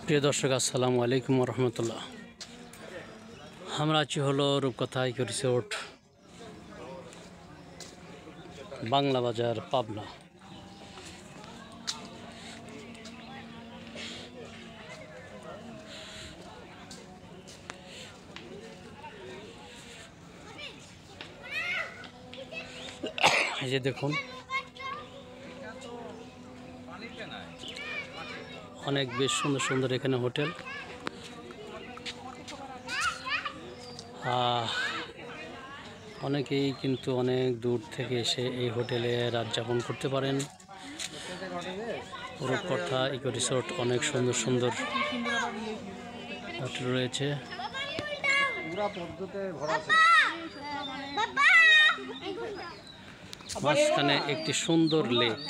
প্রিয় দর্শক, আসসালামু আলাইকুম রহমতুল্লাহ। আমরা আছি হলো রূপকথা ইকো রিসোর্ট, বাংলা বাজার, পাবনা। এই যে দেখুন, অনেক বেশ সুন্দর সুন্দর এখানে হোটেল। অনেকেই কিন্তু অনেক দূর থেকে এসে এই হোটেলে রাত যাপন করতে পারেন। রূপকথা ইকো রিসোর্ট অনেক সুন্দর সুন্দর হোটেল রয়েছে। মাঝখানে একটি সুন্দর লেক,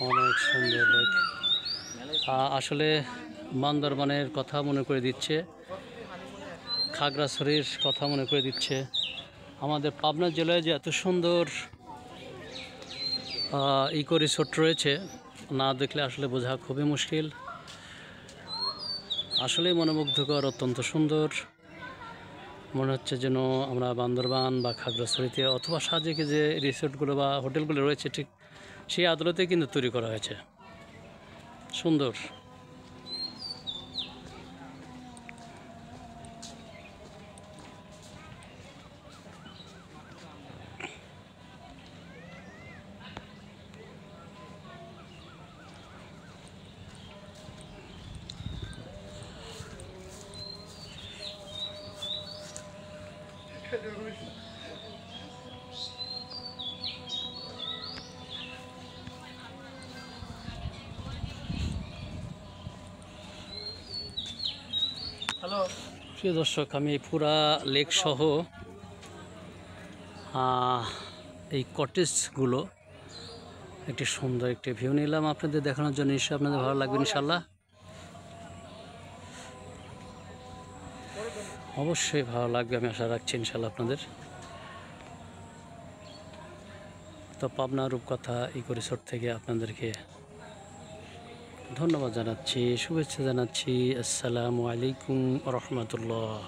অনেক সুন্দর লেক। আসলে বান্দরবানের কথা মনে করে দিচ্ছে, খাগড়াছড়ির কথা মনে করে দিচ্ছে। আমাদের পাবনা জেলায় যে এত সুন্দর ইকো রিসোর্ট রয়েছে, না দেখলে আসলে বোঝা খুবই মুশকিল। আসলেই মনোমুগ্ধকর, অত্যন্ত সুন্দর। মনে হচ্ছে যেন আমরা বান্দরবান বা খাগড়াছড়িতে অথবা সাজেকে যে রিসোর্টগুলো বা হোটেলগুলো রয়েছে, ঠিক সেই আদালতে কিন্তু তৈরি করা হয়েছে। সুন্দর। হ্যালো প্রিয় দর্শক, আমি পুরা লেক সহ এই কটেজগুলো একটি সুন্দর একটি ভিউ নিলাম আপনাদের দেখানোর জন্য। নিশ্চয়ই আপনাদের ভালো লাগবে ইনশাল্লাহ, অবশ্যই ভালো লাগবে, আমি আশা রাখছি ইনশাল্লাহ আপনাদের। তো পাবনা রূপকথা ইকো রিসোর্ট থেকে আপনাদেরকে ধন্যবাদ জানাচ্ছি, শুভেচ্ছা জানাচ্ছি। আসসালামু আলাইকুম রহমতুল্লাহ।